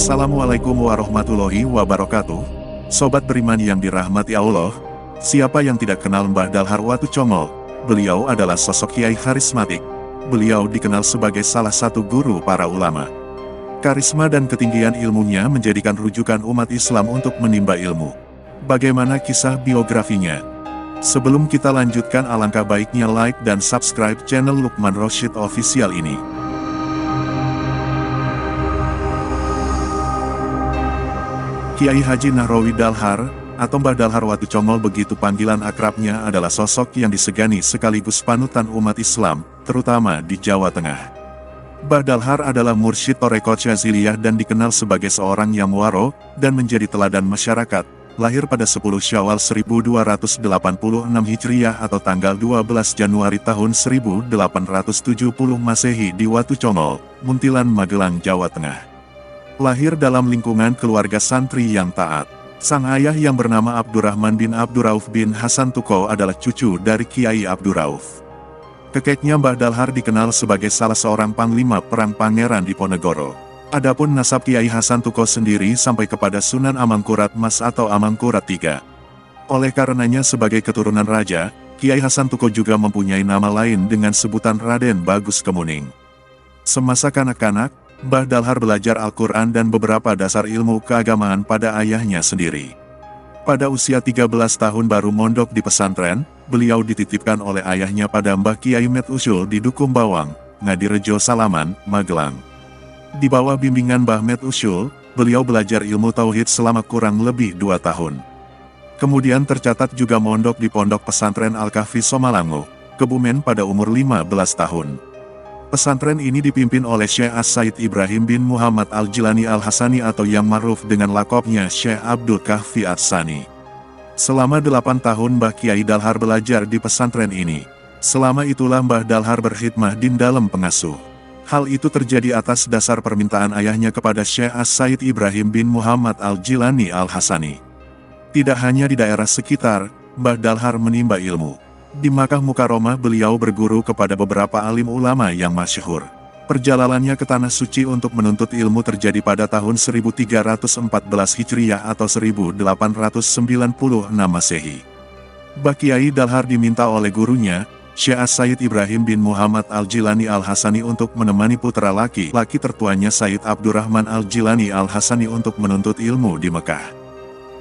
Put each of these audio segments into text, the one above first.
Assalamualaikum warahmatullahi wabarakatuh. Sobat beriman yang dirahmati Allah, siapa yang tidak kenal Mbah Dalhar Watucongol? Beliau adalah sosok kiai karismatik. Beliau dikenal sebagai salah satu guru para ulama. Karisma dan ketinggian ilmunya menjadikan rujukan umat Islam untuk menimba ilmu. Bagaimana kisah biografinya? Sebelum kita lanjutkan, alangkah baiknya like dan subscribe channel Lukman Rosyid Official ini. Kiai Haji Nahrawi Dalhar, atau Mbah Dalhar Watucongol begitu panggilan akrabnya, adalah sosok yang disegani sekaligus panutan umat Islam, terutama di Jawa Tengah. Mbah Dalhar adalah mursyid Thariqah Syadziliyah dan dikenal sebagai seorang yang waro dan menjadi teladan masyarakat. Lahir pada 10 Syawal 1286 Hijriah atau tanggal 12 Januari tahun 1870 Masehi di Watucongol, Muntilan, Magelang, Jawa Tengah. Lahir dalam lingkungan keluarga santri yang taat. Sang ayah yang bernama Abdurrahman bin Abdurrauf bin Hasan Tuko adalah cucu dari Kiai Abdurrauf. Kakeknya Mbah Dalhar dikenal sebagai salah seorang panglima perang Pangeran Diponegoro. Adapun nasab Kiai Hasan Tuko sendiri sampai kepada Sunan Amangkurat Mas atau Amangkurat III. Oleh karenanya sebagai keturunan raja, Kiai Hasan Tuko juga mempunyai nama lain dengan sebutan Raden Bagus Kemuning. Semasa kanak-kanak, Mbah Dalhar belajar Al-Quran dan beberapa dasar ilmu keagamaan pada ayahnya sendiri. Pada usia 13 tahun baru mondok di pesantren, beliau dititipkan oleh ayahnya pada Mbah Kiai Met Usyul di Dukum Bawang, Ngadirejo Salaman, Magelang. Di bawah bimbingan Mbah Met Usyul, beliau belajar ilmu tauhid selama kurang lebih 2 tahun. Kemudian tercatat juga mondok di Pondok Pesantren Al-Kahfi Somalango, Kebumen pada umur 15 tahun. Pesantren ini dipimpin oleh Syekh As-Said Ibrahim bin Muhammad Al-Jilani Al-Hasani atau yang ma'ruf dengan lakopnya Syekh Abdul Kahfi As-Sani. Selama 8 tahun Mbah Kiai Dalhar belajar di pesantren ini. Selama itulah Mbah Dalhar berkhidmah di dalam pengasuh. Hal itu terjadi atas dasar permintaan ayahnya kepada Syekh As-Said Ibrahim bin Muhammad Al-Jilani Al-Hasani. Tidak hanya di daerah sekitar, Mbah Dalhar menimba ilmu. Di Makkah Mukarramah beliau berguru kepada beberapa alim ulama yang masyhur. Perjalanannya ke Tanah Suci untuk menuntut ilmu terjadi pada tahun 1314 Hijriah atau 1896 Masehi. Mbah Kiai Dalhar diminta oleh gurunya, Syekh As-Said Ibrahim bin Muhammad Al-Jilani Al-Hasani untuk menemani putra laki-laki tertuanya Said Abdurrahman Al-Jilani Al-Hasani untuk menuntut ilmu di Mekah.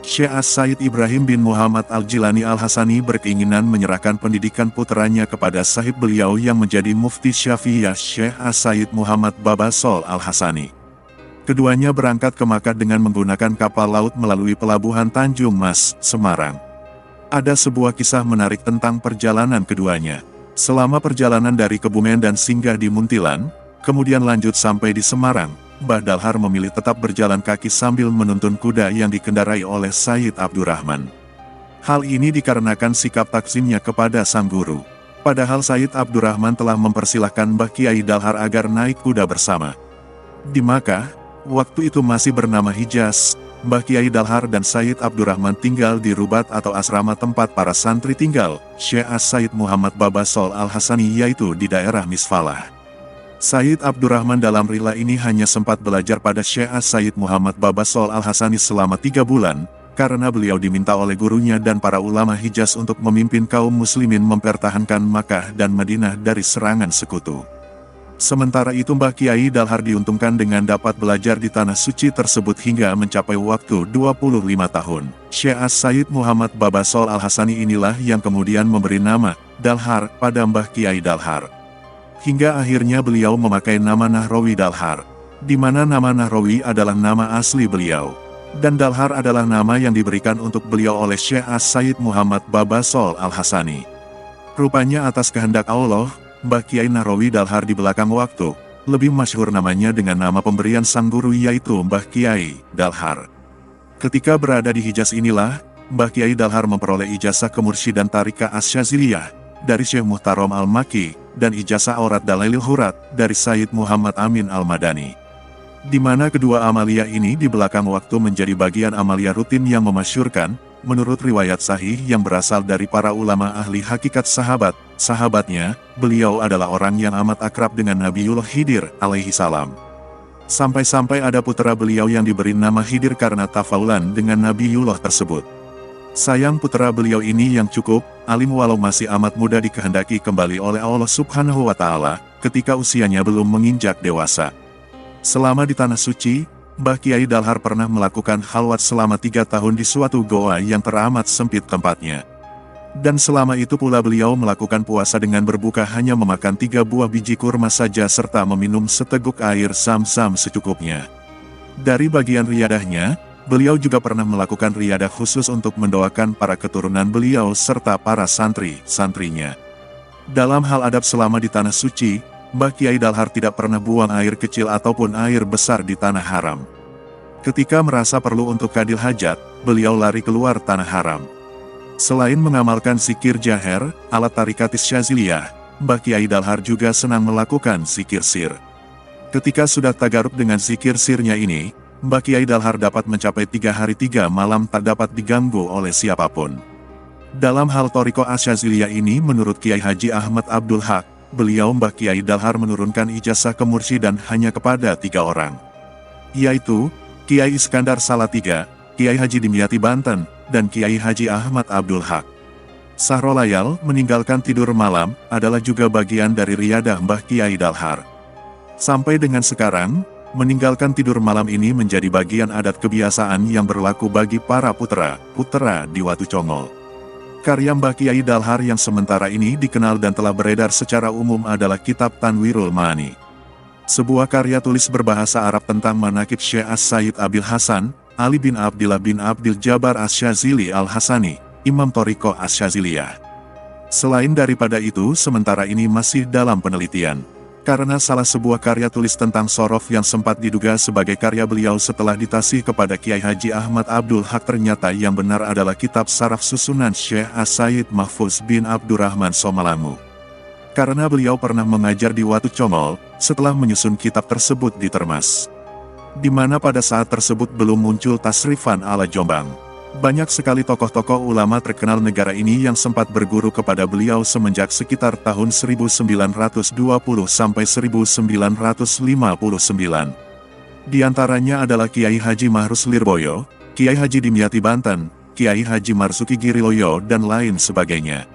Syekh As-Said Ibrahim bin Muhammad Al-Jilani Al-Hasani berkeinginan menyerahkan pendidikan putranya kepada sahib beliau yang menjadi mufti Syafi'iyah, Syekh As-Said Muhammad Babasol Al-Hasani. Keduanya berangkat ke Makkah dengan menggunakan kapal laut melalui pelabuhan Tanjung Mas, Semarang. Ada sebuah kisah menarik tentang perjalanan keduanya. Selama perjalanan dari Kebumen dan singgah di Muntilan, kemudian lanjut sampai di Semarang, Mbah Dalhar memilih tetap berjalan kaki sambil menuntun kuda yang dikendarai oleh Said Abdurrahman. Hal ini dikarenakan sikap takzimnya kepada sang guru. Padahal Said Abdurrahman telah mempersilahkan Mbah Kiai Dalhar agar naik kuda bersama. Di Makkah, waktu itu masih bernama Hijaz, Mbah Kiai Dalhar dan Said Abdurrahman tinggal di Rubat atau asrama tempat para santri tinggal, Syekh As-Said Muhammad Babasol Al-Hasani, yaitu di daerah Misfalah. Said Abdurrahman dalam rihlah ini hanya sempat belajar pada Syekh As-Said Muhammad Babasol Al-Hasani selama 3 bulan, karena beliau diminta oleh gurunya dan para ulama Hijaz untuk memimpin kaum muslimin mempertahankan Makkah dan Madinah dari serangan sekutu. Sementara itu Mbah Kiai Dalhar diuntungkan dengan dapat belajar di Tanah Suci tersebut hingga mencapai waktu 25 tahun. Syekh As-Said Muhammad Babasol Al-Hasani inilah yang kemudian memberi nama Dalhar pada Mbah Kiai Dalhar. Hingga akhirnya beliau memakai nama Nahrawi Dalhar, di mana nama Nahrawi adalah nama asli beliau, dan Dalhar adalah nama yang diberikan untuk beliau oleh Syekh As-Said Muhammad Babasol Al-Hasani. Rupanya atas kehendak Allah, Mbah Kiai Nahrawi Dalhar di belakang waktu, lebih masyhur namanya dengan nama pemberian sang guru yaitu Mbah Kiai Dalhar. Ketika berada di Hijaz inilah, Mbah Kiai Dalhar memperoleh ijazah kemursyidan Thariqah Asy-Syadziliyah dari Syekh Muhtarom Al-Makki, dan ijazah Aurat Dalailil Hurat dari Said Muhammad Amin Al-Madani. Di mana kedua amalia ini di belakang waktu menjadi bagian amalia rutin yang memasyhurkan, menurut riwayat sahih yang berasal dari para ulama ahli hakikat sahabatnya, beliau adalah orang yang amat akrab dengan Nabiullah Khidir alaihi salam. Sampai-sampai ada putra beliau yang diberi nama Khidir karena tafaulan dengan Nabiullah tersebut. Sayang putra beliau ini yang cukup alim walau masih amat muda dikehendaki kembali oleh Allah Subhanahu wa Ta'ala ketika usianya belum menginjak dewasa. Selama di Tanah Suci, Mbah Kiai Dalhar pernah melakukan khalwat selama 3 tahun di suatu goa yang teramat sempit tempatnya. Dan selama itu pula beliau melakukan puasa dengan berbuka hanya memakan 3 buah biji kurma saja serta meminum seteguk air zam-zam secukupnya. Dari bagian riyadahnya, beliau juga pernah melakukan riyadah khusus untuk mendoakan para keturunan beliau serta para santri-santrinya. Dalam hal adab selama di Tanah Suci, Mbah Kiai Dalhar tidak pernah buang air kecil ataupun air besar di Tanah Haram. Ketika merasa perlu untuk kadil hajat, beliau lari keluar Tanah Haram. Selain mengamalkan zikir jaher, alat tarikatis Syaziliyah, Mbah Kiai Dalhar juga senang melakukan zikir sir. Ketika sudah tagarub dengan zikir sirnya ini, Mbah Kiai Dalhar dapat mencapai 3 hari 3 malam tak dapat diganggu oleh siapapun. Dalam hal Thariqah Asy-Syadziliyah ini menurut Kiai Haji Ahmad Abdul Haq, beliau Mbah Kiai Dalhar menurunkan ijazah kemursydan hanya kepada 3 orang. Yaitu, Kiai Iskandar Salatiga, Kiai Haji Dimyati Banten, dan Kiai Haji Ahmad Abdul Haq. Sahrolayal meninggalkan tidur malam adalah juga bagian dari riyadah Mbah Kiai Dalhar. Sampai dengan sekarang, meninggalkan tidur malam ini menjadi bagian adat kebiasaan yang berlaku bagi para putra di Watu Congol. Karya Mbah Kiai Dalhar yang sementara ini dikenal dan telah beredar secara umum adalah Kitab Tanwirul Ma'ani. Sebuah karya tulis berbahasa Arab tentang manaqib Syekh As-Sayyid Abil Hasan, Ali bin Abdillah bin Abdil Jabbar Asy-Syadzili Al-Hasani, Imam Thariqah Asy-Syadziliyah. Selain daripada itu, sementara ini masih dalam penelitian. Karena salah sebuah karya tulis tentang sorof yang sempat diduga sebagai karya beliau setelah ditasih kepada Kiai Haji Ahmad Abdul Haq ternyata yang benar adalah kitab saraf susunan Syekh As-Sayyid Mahfuz bin Abdurrahman Somalamu. Karena beliau pernah mengajar di Watu Congol, setelah menyusun kitab tersebut di Termas. Di mana pada saat tersebut belum muncul tasrifan ala Jombang. Banyak sekali tokoh-tokoh ulama terkenal negara ini yang sempat berguru kepada beliau semenjak sekitar tahun 1920 sampai 1959. Di antaranya adalah Kiai Haji Mahrus Lirboyo, Kiai Haji Dimyati Banten, Kiai Haji Marsuki Giriloyo dan lain sebagainya.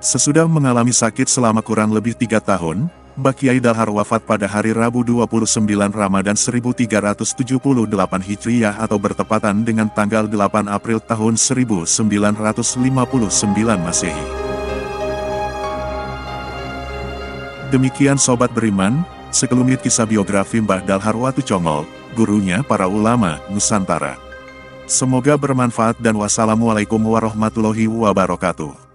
Sesudah mengalami sakit selama kurang lebih 3 tahun, Mbah Kiai Dalhar wafat pada hari Rabu 29 Ramadan 1378 Hijriah atau bertepatan dengan tanggal 8 April tahun 1959 Masehi. Demikian Sobat Beriman, sekelumit kisah biografi Mbah Dalhar Watu Congol, gurunya para ulama Nusantara. Semoga bermanfaat dan wassalamualaikum warahmatullahi wabarakatuh.